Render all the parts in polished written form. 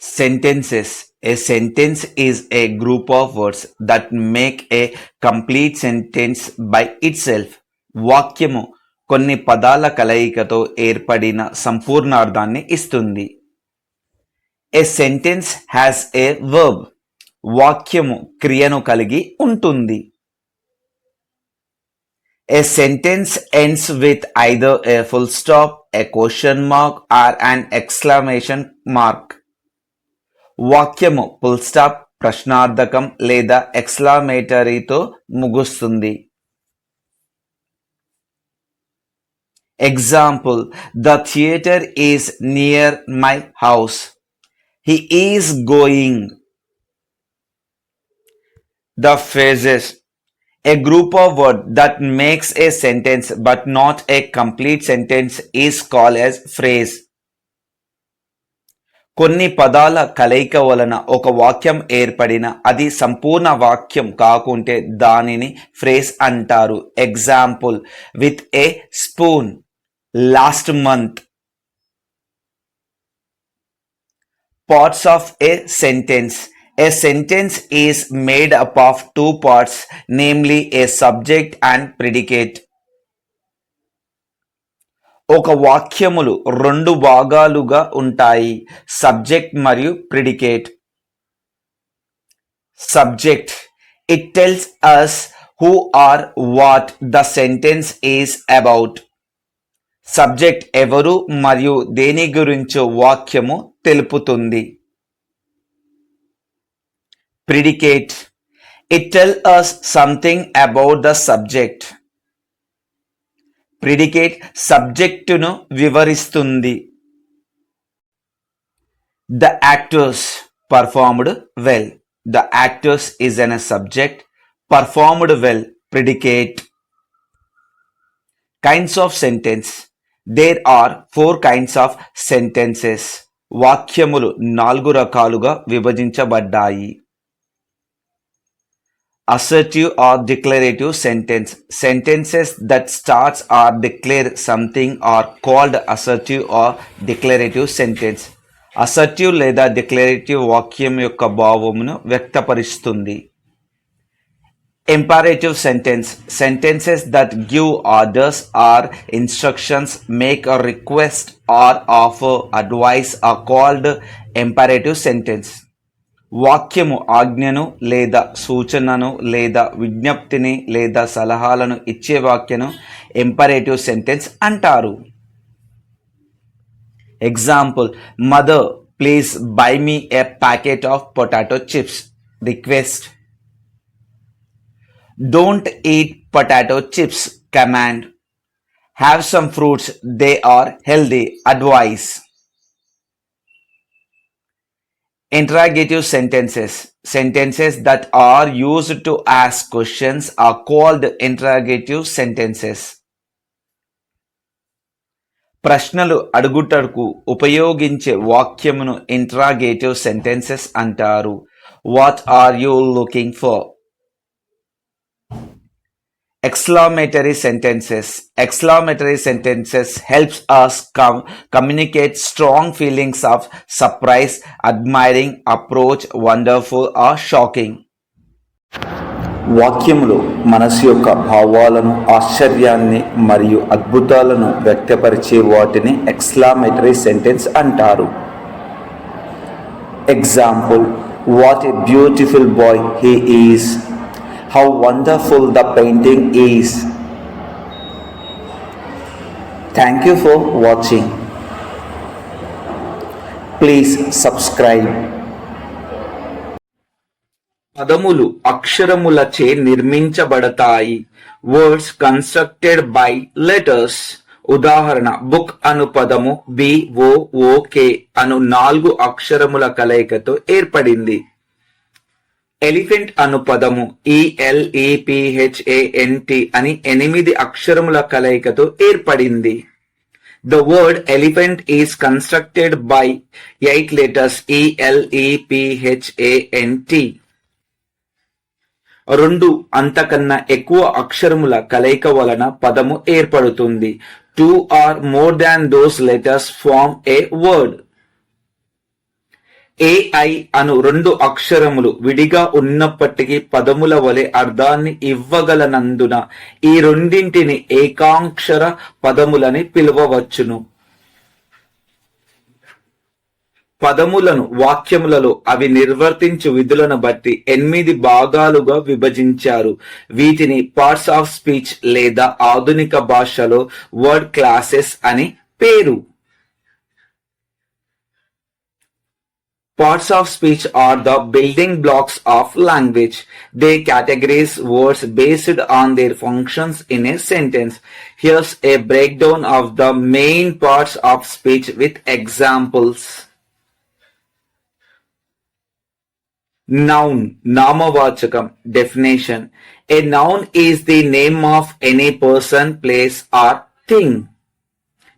Sentences. A sentence is a group of words that make a complete sentence by itself. వాక్యము కొన్ని పదాల కలయికతో ఏర్పడిన సంపూర్ణార్థాన్ని ఇస్తుంది. A sentence has a verb. వాక్యము క్రియను కలిగి ఉంటుంది. A sentence ends with either a full stop, a question mark or an exclamation mark. వాక్యము ఫుల్ స్టాప్, ప్రశ్నార్థకం లేదా ఎక్స్క్లమేటరీతో ముగుస్తుంది. Example, the theatre is near my house. He is going. The phrases. A group of words that makes a sentence but not a complete sentence is called as phrase. కొన్ని పదాల కలయిక వలన ఒక వాక్యం ఏర్పడిన అది సంపూర్ణ వాక్యం కాకుంటే దానిని ఫ్రేజ్ అంటారు. Example, with a spoon, last month. Parts of A sentence. A sentence is made up of two parts, namely a subject and predicate. ఒక వాక్యములు రెండు భాగాలుగా ఉంటాయి, సబ్జెక్ట్ మరియు predicate. Subject. It tells us who or what the sentence is about. Subject ఎవరు మరియు దేని గురించో వాక్యము తెలుపుతుంది. Predicate. It tells us something about the subject. Predicate సబ్జెక్టును వివరిస్తుంది. The actors performed well. The actors is an subject. Performed well, predicate. Kinds of sentence. There are 4 kinds of sentences. వాక్యములు 4 రకాలుగా విభజించబడ్డాయి. Assertive or declarative sentence. Sentences that starts or declare something are called assertive or declarative sentence. Assertive లేదా declarative వాక్యం యొక్క భావమును వ్యక్తపరుస్తుంది. Imperative sentence. Sentences that give orders or instructions, make a request or offer advice are called imperative sentence. వాక్యము ఆజ్ఞను లేదా సూచనను లేదా విజ్ఞప్తిని లేదా సలహాలను ఇచ్చే వాక్యను ఇంపరేటివ్ సెంటెన్స్ అంటారు. Example, mother please buy me a packet of potato chips. Request. Don't eat potato chips. Command. Have some fruits, they are healthy. Advice. Interrogative sentences. Sentences that are used to ask questions are called interrogative sentences. ప్రశ్నలు అడుగుటకు ఉపయోగించే వాక్యమును interrogative sentences అంటారు. What are you looking for? Exclamatory sentences. Exclamatory sentences helps us communicate strong feelings of surprise, admiring, approach, wonderful or shocking. వాక్యములు మనసు యొక్క భావాలను, ఆశ్చర్యాన్ని మరియు అద్భుతాలను వ్యక్తపరిచే వాటిని ఎక్స్క్లమేటరీ సెంటెన్స్ అంటారు. Example, what a beautiful bye he is. How wonderful the painting is. Thank you for watching. Please subscribe. పదములు అక్షరములచే నిర్మించబడతాయి. Words constructed by letters. ఉదాహరణ, బుక్ అను పదము BOOK అను 4 అక్షరముల కలయికతో ఏర్పడింది. ఎలిఫెంట్ అను పదము ELEPHANT అని 8 అక్షరముల కలయికతో ఏర్పడింది. The word elephant is constructed by 8 letters ELEPHANT. 2 అంతకన్నా ఎక్కువ అక్షరముల కలయిక వలన పదము ఏర్పడుతుంది. 2 or more than those letters form a word. AI అను రెండు అక్షరములు విడిగా ఉన్నప్పటికీ పదముల వలె అర్థాన్ని ఇవ్వగలనందున ఈ రెండింటిని ఏకాక్షర పదములని పిలువవచ్చును. పదములను వాక్యములలో అవి నిర్వర్తించు విధులను బట్టి 8 భాగాలుగా విభజించారు. వీటిని పార్ట్స్ ఆఫ్ స్పీచ్ లేదా ఆధునిక భాషలో వర్డ్ క్లాసెస్ అని పేరు. Parts of speech are the building blocks of language. They categorize words based on their functions in a sentence. Here's a breakdown of the main parts of speech with examples. Noun, namavachakam. Definition: a noun is the name of any person, place or thing.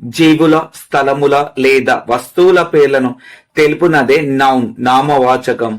జీవుల, స్థలముల లేదా వస్తువుల పేర్లను తెలుపునదే noun, నామవాచకం.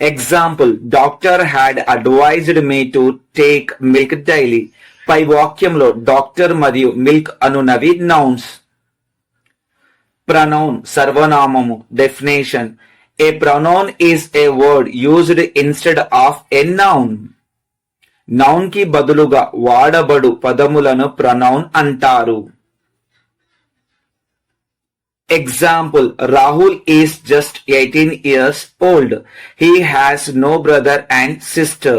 Example: doctor had advised me to take milk daily. పై వాక్యంలో doctor మరియు milk అనునవి నౌన్స్. ప్రనౌన్, సర్వనామము. Definition: a pronoun is a word used instead of a noun. Noun కి బదులుగా వాడబడు పదములను ప్రనౌన్ అంటారు. Example: Rahul is just 18 years old. He has no brother and sister.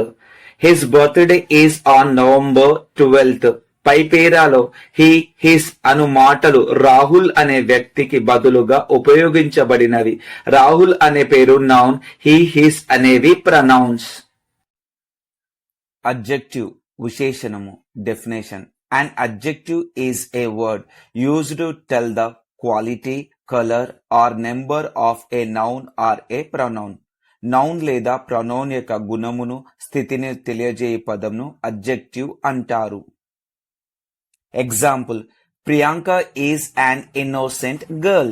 His birthday is on November 12th. పై పేరాలో he, his అను మాటలు రాహుల్ అనే వ్యక్తికి బదులుగా ఉపయోగించబడినవి. రాహుల్ అనే పేరు నౌన్, హీ, హిస్ అనేవి ప్రనౌన్స్. Adjective, విశేషణము. Definition: an adjective is a word used to tell the quality, color or number of a noun or a pronoun. నౌన్ లేదా ప్రొనౌన్ యొక్క గుణమును, స్థితిని తెలియజేయ పదంను అడ్జెక్టివ్ అంటారు. Example: Priyanka is an innocent girl.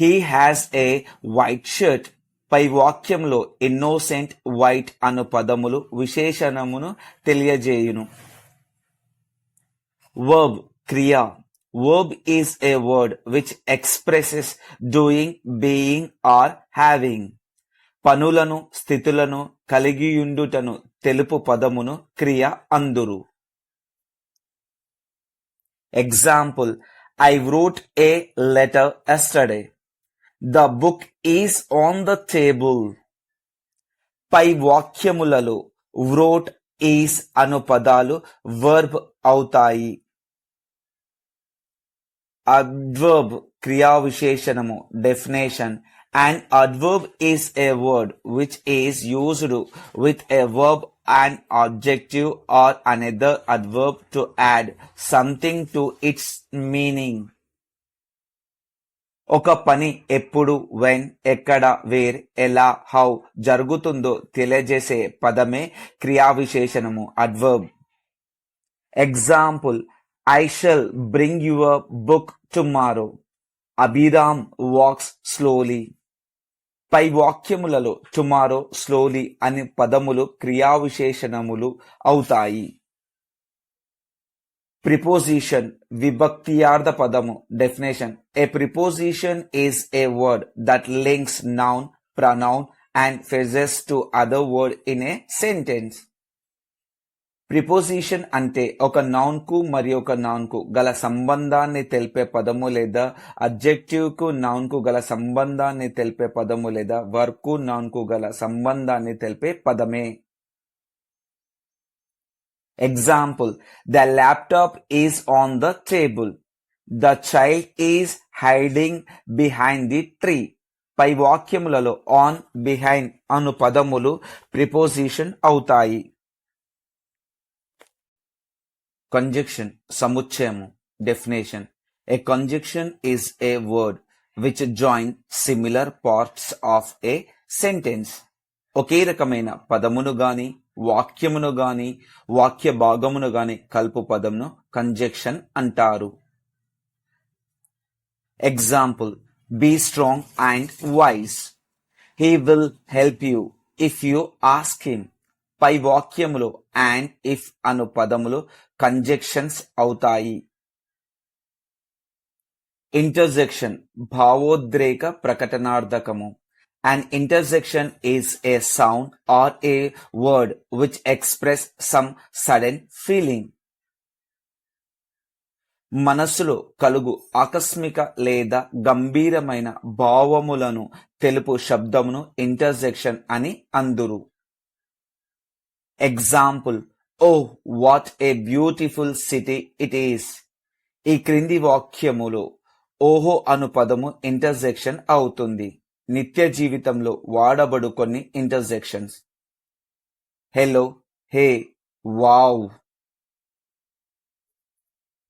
He has a white shirt. పై వాక్యంలో ఇన్నోసెంట్, వైట్ అను పదములు విశేషణమును తెలియజేయును. వర్బ్, క్రియ. Verb is a word which expresses doing, being or having. పనులను, స్థితులను కలిగియుండుటను తెలుపు పదమును క్రియ అందురు. Example: I wrote a letter yesterday. The book is on the table. పై వాక్యములలో wrote, is అను పదాలు verb అవుతాయి. Adverb, క్రియా విశేషణము. Definition: an adverb is a word which is used with a verb, an adjective or another adverb to add something to its meaning. ఒక పని ఎప్పుడు, when, ఎక్కడ, వేర్, ఎలా, హౌ జరుగుతుందో తెలియజేసే పదమే క్రియా విశేషణము, adverb. Example: I shall bring your book tomorrow. Abhiram walks slowly. పై వాక్యములలో టుమారో, స్లోలీ అని పదములు క్రియా విశేషణములు అవుతాయి. Preposition, విభక్తియార్థ పదము. Definition: a preposition is a word that links noun, pronoun and phrases to other word in a sentence. Preposition అంటే ఒక noun కు మరి ఒక నౌన్ కు గల సంబంధాన్ని తెలిపే పదము లేదా అడ్జెక్టివ్ కు నౌన్ కు గల సంబంధాన్ని తెలిపే పదము లేదా వర్బ్ కు నౌన్ కు గల సంబంధాన్ని తెలిపే పదమే. Example: the laptop is on the table. The child is hiding behind the tree. Pi వాక్యములలో on, behind అను పదములు ప్రిపోజిషన్ అవుతాయి. Conjunction, సముచ్చయము. Definition: a conjunction is a word which joins similar parts of a sentence. ఒకే రకమైన పదమును గాని, వాక్యమును గాని, వాక్య భాగమును గాని కలుపు పదమును కంజంక్షన్ అంటారు. Example: be strong and wise. He will help you if you ask him. పై వాక్యములో అండ్, ఇఫ్ అను పదములు కంజంక్షన్స్ అవుతాయి. ఇంటర్జెక్షన్ భావోద్రేక ప్రకటనార్థకము. An interjection is a sound or a word which express some sudden feeling. మనస్సులో కలుగు ఆకస్మిక లేదా గంభీరమైన భావములను తెలుపు శబ్దమును ఇంటర్జెక్షన్ అని అందురు. Example, oh what a beautiful city it is. ఈ క్రింది వాక్యములో ఓహో అను పదము ఇంటర్జెక్షన్ అవుతుంది. నిత్య జీవితంలో వాడబడు కొన్ని ఇంటర్జెక్షన్స్: హెలో, హే, వావ్,